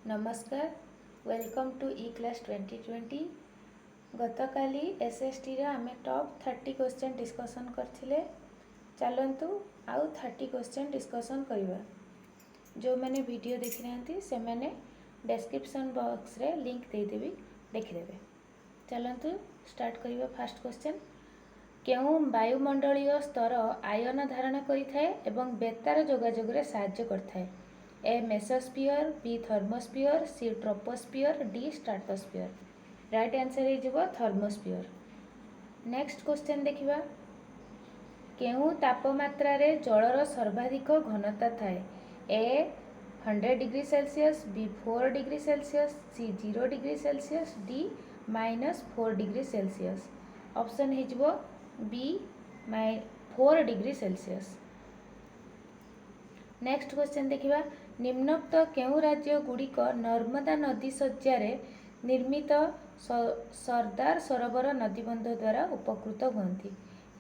नमस्कार welcome to E class 2020 गतकाली SST आम टॉप 30 क्वेश्चन डिस्कसन करथिले। चलतु आउ 30 क्वेश्चन डिस्कसन करवा। जो मैंने वीडियो देखी ना से मैंने डिस्क्रिप्शन बॉक्स रे लिंक देदेवी देखिदेवे। चलतु स्टार्ट करवा। फास्ट क्वेश्चन केउं वायुमंडलीय स्तर आयन धारण करिथाए एवं बेतार जोगाजोग रे साहाय्य करथाए। A mesosphere, B thermosphere, C troposphere, D stratosphere. Right answer हो थर्मोस्फियर। नेक्स्ट क्वेश्चन देखिबा केउं तापमात्रा रे जलर सर्वाधिक घनता थाए। A 100 degree Celsius, B 4 degree Celsius, C 0 degree Celsius, D -4 degree Celsius. Option हो B 4 degree Celsius. Next question देखिबा निम्नोक्त केउं राज्य गुड़िक नर्मदा नदी शଯ୍यार निर्मित सरदार सरोवर नदीबंध द्वारा उपकृत हुअन्ति।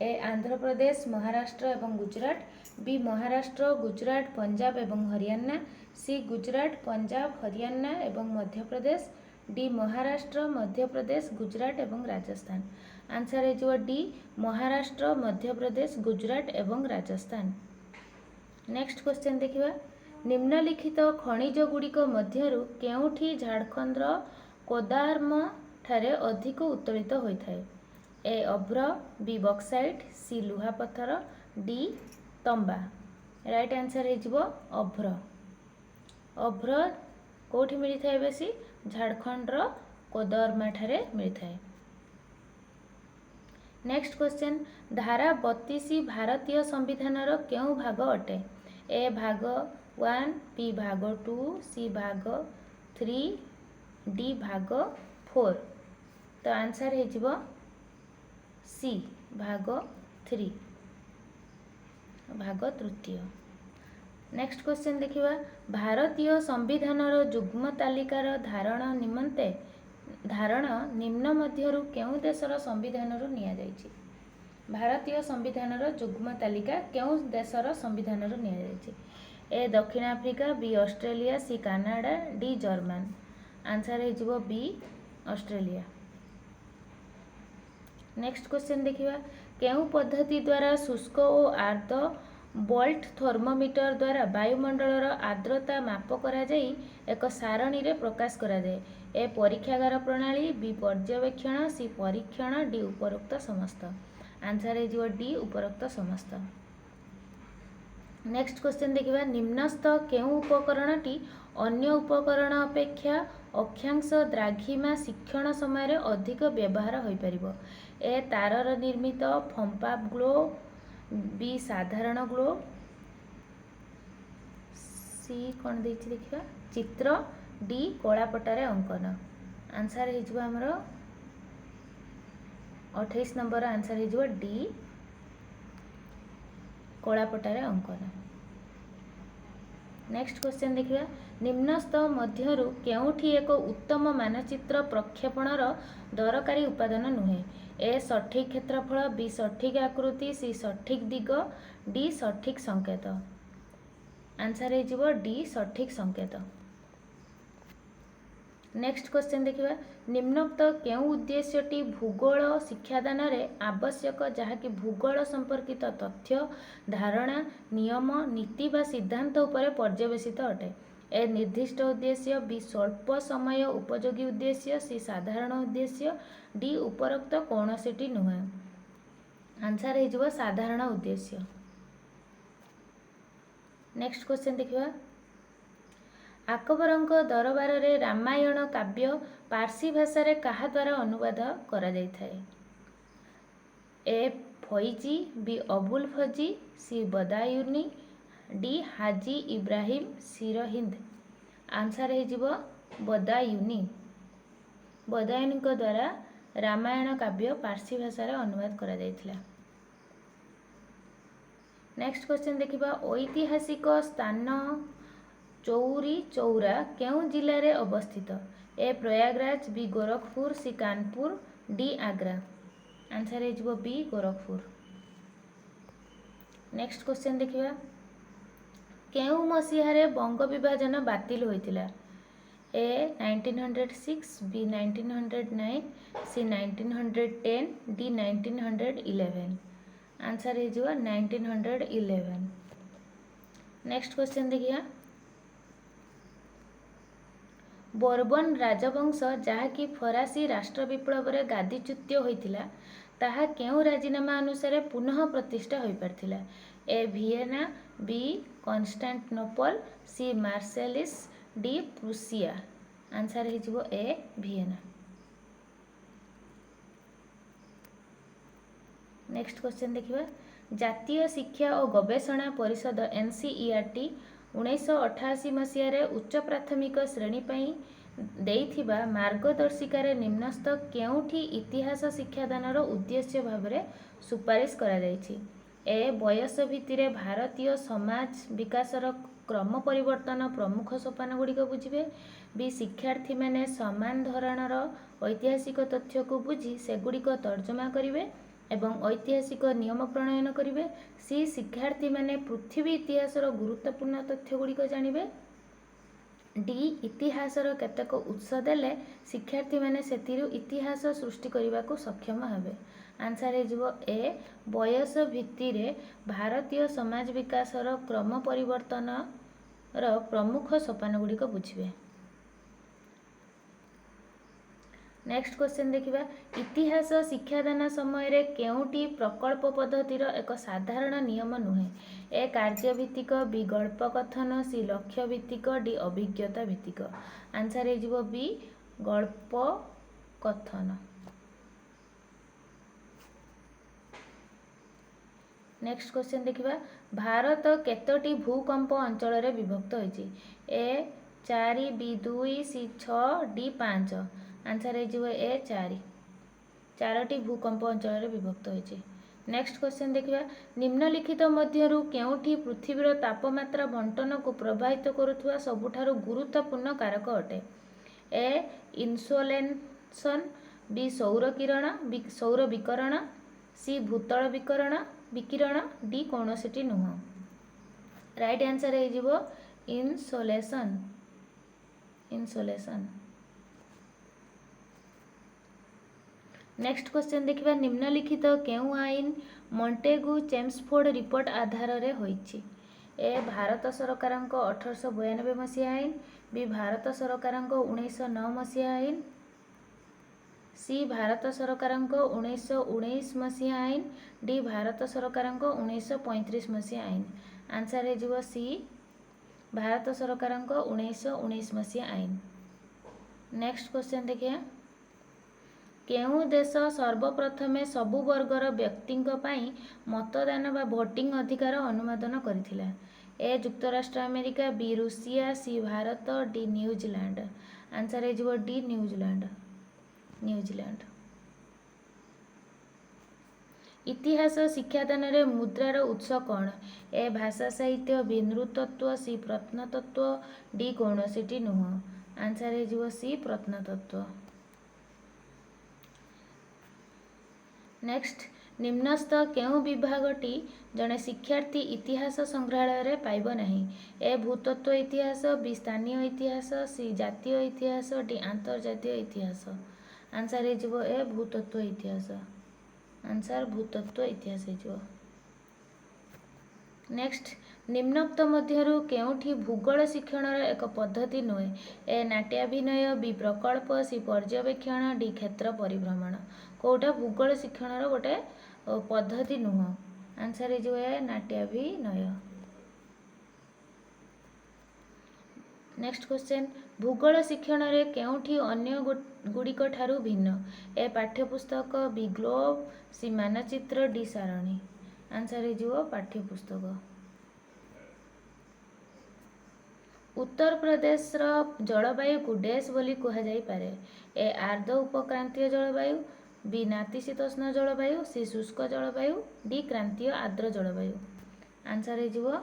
ए आंध्र प्रदेश, महाराष्ट्र एवं गुजरात, बी महाराष्ट्र, गुजरात, पंजाब एवं हरियाणा, सी गुजरात, पंजाब, हरियाणा एवं मध्य प्रदेश, डी महाराष्ट्र, मध्य प्रदेश, गुजरात एवं राजस्थान। आंसर हो डी महाराष्ट्र, मध्य प्रदेश, गुजरात एवं राजस्थान। नेक्स्ट क्वेश्चन देखिबा निम्नलिखित खनिज गुड़िक मध्यरु केउठी झारखंडर कोदार्म ठारे अधिक उत्तोलित होइथाए। ए अभ्र, बी बक्साइट, सी लुहा पत्थर, डी तंबा। राइट आंसर हो अभ्र। अभ्र कोठी मिलिथाए बेसी झारखंडर कोदरमा ठारे मिलिथाए। नेक्स्ट क्वेश्चन धारा 32 भारतीय संविधानर केउं भाग अटे। ए भाग 1, बी भाग 2, सी भाग 3, डी भाग 4। तो आंसर हो सी भाग 3, भाग तृतीय। नेक्स्ट क्वेश्चन देखिबा भारतीय संविधानर युग्म तालिकार धारण निम्न मध्यरु केउं देशर संविधानरु निया जायछि। भारतीय संविधानर युग्म तालिका केउं देशर संविधानरु निया जायछि। ए दक्षिण Africa, B Australia, C Canada, D German. Answer हो बी ऑस्ट्रेलिया। नेक्स्ट क्वेश्चन देखिबा केउं पद्धति द्वारा शुष्क और आर्द्र बोल्ट थर्मोमीटर द्वारा वायुमंडलर आर्द्रता माप करा जाई एक सारणी रे प्रकाश करा जाए। ए परीक्षागार प्रणाली, बी पर्यवेक्षण, सी परीक्षण, डी उपरोक्त समस्त। आंसर हो डी उपरोक्त समस्त। नेक्स्ट क्वेश्चन देखिबा निम्नस्थ केउं उपकरणटी अन्य उपकरण अपेक्षा अक्षांश द्राघिमा शिक्षण समय रे अधिक व्यवहार होई परिबो। ए तारर निर्मित फंपा ग्लो, बी साधारण ग्लो, सी कौन देछि देखिबा चित्र, डी कलापटारे अंकन। आंसर हो हमरो 28 नंबर आंसर हो डी कलापटारे अंकन। नेक्स्ट क्वेश्चन देखिबा निम्नस्थ मध्यरु केउठी एक उत्तम मानचित्र प्रक्षेपणर दरकारी उपादान नुहे। ए सठिक क्षेत्रफल, बी सठिक आकृति, सी सठिक दिग, डी सठिक संकेत। आंसर हो डी सठिक संकेत। नेक्स्ट क्वेश्चन देखिबा निम्नोक्त केउं उद्देश्यटी भूगोल शिक्षादान रे आवश्यक जहाँकि भूगोल संपर्कित तथ्य, धारणा, नियम, नीति बा सिद्धांत उपरे पर्यवेसित अटे। ए निर्दिष्ट उद्देश्य, बी स्वल्प समय उपयोगी उद्देश्य, सी साधारण उद्देश्य, डी उपरोक्त कौनसीटी नुहे। आंसर हो साधारण उद्देश्य। नेक्स्ट क्वेश्चन देखिबा अकबरଙ୍କ दरबार रे रामायण काव्य पारसी भाषा रे कहा द्वारा अनुवाद करा जाय थाए। ए फौजी, बी अबुल फौजी, सी बदायूनी, डी हाजी इब्राहिम सिरहिंद। आंसर हो बदायूनी। बदायूनी द्वारा रामायण काव्य पारसी भाषा रे अनुवाद करा जायथिला। नेक्स्ट क्वेश्चन देखिबा ऐतिहासिक स्थान चौरी चौरा केउं जिले रे अवस्थित। ए प्रयागराज, बी गोरखपुर, सी कानपुर, डी आग्रा। आंसर हो बी गोरखपुर। नेक्स्ट क्वेश्चन देखिबा केउं मसीहारे बंग विभाजन बातिल होइतिला। A 1906, B 1909, C 1910, D 1911. Answer है जो 1911. नेक्स्ट क्वेश्चन देखिए बोर्बन राजवंश जहाँकि फरासी राष्ट्र विप्लव गादीच्युत होता ताहा केउ राजीनामा अनुसार पुनः प्रतिष्ठा हो पार्थिला ए वियेना बी कन्स्टान्टिनोपल सी मार्सेलिस डी प्रुसिया आंसर हो ए वियेना. नेक्स्ट क्वेश्चन देखिए जातीय शिक्षा और गवेषणा परिषद एनसीईआरटी 1988 मसीह उच्च प्राथमिक श्रेणी देइथिबा मार्गदर्शिकार निम्नस्थ केउठी इतिहास शिक्षादानर उद्देश्य भाव सुपारिश करा जायछि. ए बयस भित्तिरे भारतीय समाज विकासर क्रम परिवर्तन प्रमुख सोपान गुड़िक बुझे. बी शिक्षार्थी माने समान धरणर ऐतिहासिक तथ्य को बुझी सेगुड़िक तर्जमा करिवे एवं ऐतिहासिक नियम प्रणयन करिवे. सी शिक्षार्थी माने पृथ्वी इतिहासर गुरुत्वपूर्ण तथ्य गुड़िक जानिबे. डी इतिहासर केतेक उत्स देले शिक्षार्थी माने सेतिरु इतिहास सृष्टि करने को सक्षम हेबे. आंसर हो ए बयस भित्तिरे भारतीय समाज विकासर क्रम परिवर्तन प्रमुख सोपान गुड़िक बुझे. नेक्स्ट क्वेश्चन देखिबा इतिहास शिक्षादान समय केउटी प्रकल्प पद्धतिर एक साधारण नियम नुहे. ए कार्यभित्तिक बी गल्प कथन सी लक्ष्य भित्तिक डी अभिज्ञता भित्तिक. आंसर हो बी गल्प कथन. नेक्स्ट क्वेश्चन देखिबा भारत केतोटी भूकंप अंचल रे विभक्त होइछि. ए 4 बी 2 सी 6 डी 5. आंसर हो ए 4टी भूकंप अंचल रे विभक्त होइछि. नेक्स्ट क्वेश्चन देखिबा निम्नलिखित मध्यरु केउठी पृथ्वीर तापमात्रा बंटन को प्रभावित करुथुवा सबुठारु गुरुत्वपूर्ण कारक अटे. ए इन्सोलेशन बी सौर किरण बी सौर विकरण सी भूतल विकिरण डी कौनसीटी नुह. राइट आंसर हो इन्सोलेशन. नेक्स्ट क्वेश्चन देखिबा निम्नलिखित केउ आईन मॉन्टेगु चेम्सफोर्ड रिपोर्ट आधार रे होइछि. ए भारत सरकार 1892 मसीहा आईन बी भारत सरकार 1909 मसीहा आईन सी भारत सरकार 1919 मसीहा आईन डी भारत सरकार 1935 मसीहा आईन. आंसर हो सी भारत सरकार 1919 मसीहा आईन. नेक्स्ट क्वेश्चन देखिए केउ देश सर्वप्रथमे सबु वर्गर व्यक्ति मतदान बा भोटिंग अधिकार अनुमोदन करथिला. ए जुक्तराष्ट्र अमेरिका बी रूसिया सी भारत डी न्यूजीलैंड. आंसर हो डी न्यूजीलैंड. इतिहास शिक्षादान रे मुद्रार उत्स कौन. ए भाषा साहित्य बी नृतत्व सी प्रत्नतत्व डी कौनसीटी नुह. आंसर हो सी प्रत्नतत्व. नेक्स्ट निम्नस्थ केउ विभागटी जड़े शिक्षार्थी इतिहास संग्रहालय पाइब नहीं. ए भूतत्व इतिहास बी स्थानीय इतिहास सी जातीय इतिहास डी आंतर्जातीय इतिहास. आंसर हो ए भूतत्व इतिहास. आंसर भूतत्व इतिहास हो. नेक्स्ट निम्नोक्त मध्यरु केउठी भूगोल शिक्षण एक पद्धति नुहे. ए नाट्याभिनय बी प्रकल्प सी पर्यवेक्षण डी क्षेत्र परिभ्रमण. कौटा भूगोल शिक्षण गोटे पद्धति नुह. आंसर हो ए नाट्याभिनय. नेक्स्ट क्वेश्चन भूगोल शिक्षण रे केउठी अन्य गुड़िक ठारू भिन्न. ए पाठ्यपुस्तक बी ग्लोब सी मानचित्र डी सारणी. आंसर हो पाठ्यपुस्तक. उत्तर प्रदेश जलवायु को डैश बोली कह जाई पारे. ए आर्द्र उपक्रांतीय जलवायु बी नातिशीतोष्ण जलवायु सी शुष्क जलवायु डी क्रांतीय आर्द्र जलवायु. आंसर हो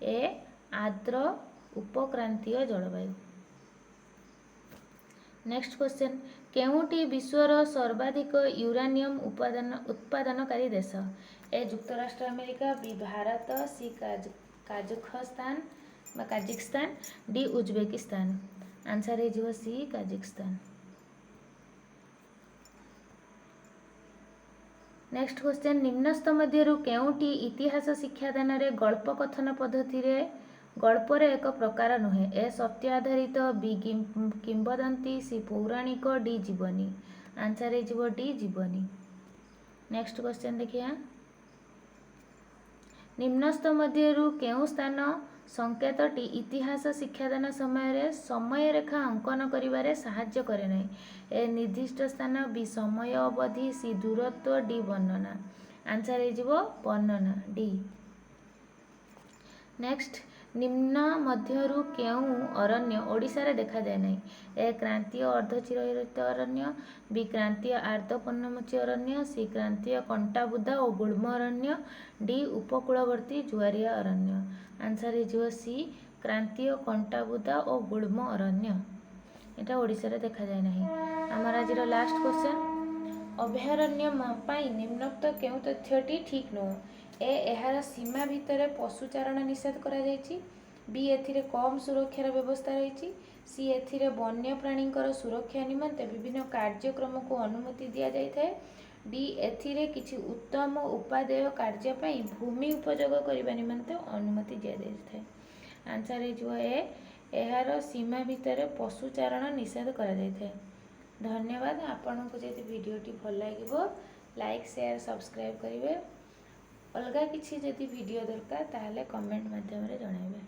ए आर्द्र उपक्रांतीय जलवायु. नेक्स्ट क्वेश्चन केउटी विश्वर सर्वाधिक यूरानियम उत्पादनकारी देश. ए जुक्तराष्ट्र अमेरिका बी भारत सी काजाखस्तान डी उज्बेकिस्तान. आंसर हो सी काजाखस्तान। नेक्स्ट क्वेश्चन, निम्नस्थ मध्यरु केउटी इतिहास शिक्षादान रे गल्प कथन पद्धति रे गल्पर एक प्रकार नुहे? ए सत्य आधारित, बी किंबदंती, सी पौराणिक, डी जीवनी। आंसर हो डी जीवनी। नेक्स्ट क्वेश्चन देखिए, निम्नस्थ मध्यरु केउ स्थान संकेतटी इतिहास शिक्षादान समय रेखा अंकन करिबारे साहाय्य करे नहीं? ए निर्दिष्ट स्थान, बी समय अवधि, सी दूरत्व, डी वर्णना। आंसर हो वर्णना, डी। नेक्स्ट, निम्न मध्यरु केउ अरण्य ओडिशा रे देखा जाए नहीं? ए क्रांतीय अर्धचिरहरित अरण्य, बी क्रांतीय आर्द्र पर्णमोची अरण्य, सी क्रांतीय कंटाबुदा और गुल्म अरण्य, डी उपकूलवर्ती जुआरिया अरण्य। आंसर हो सी क्रांतीय कंटाबुदा और गुल्म अरण्य। एटा ओडिशा रे देखा जाए नहीं। आमर आज लास्ट क्वेश्चन, अभयारण्य पाई निम्नोक्त केउ तथ्यटी ठीक नुह? ए एहार सीमा भितर पशुचारण निषेध करा जायछि, बी एथिरे कम सुरक्षार व्यवस्था रही, सी एथिरे वन्य प्राणींकर सुरक्षा निमंते विभिन्न कार्यक्रम को अनुमति दिया जायथाय, डी एथिरे किछि उत्तम उपादेय कार्य पई भूमि उपयोग करबा निमंते अनुमति दिया जायथाय। आंसर हो ए एहार सीमा भितर पशुचारण निषेध करा जायथाय। धन्यवाद। आपनको जदि वीडियोटी भल लगे लाइक शेयर सब्सक्राइब करेंगे। अलगा किसी जदि वीडियो दरकार ताहले कमेंट माध्यम रे जणाइबे।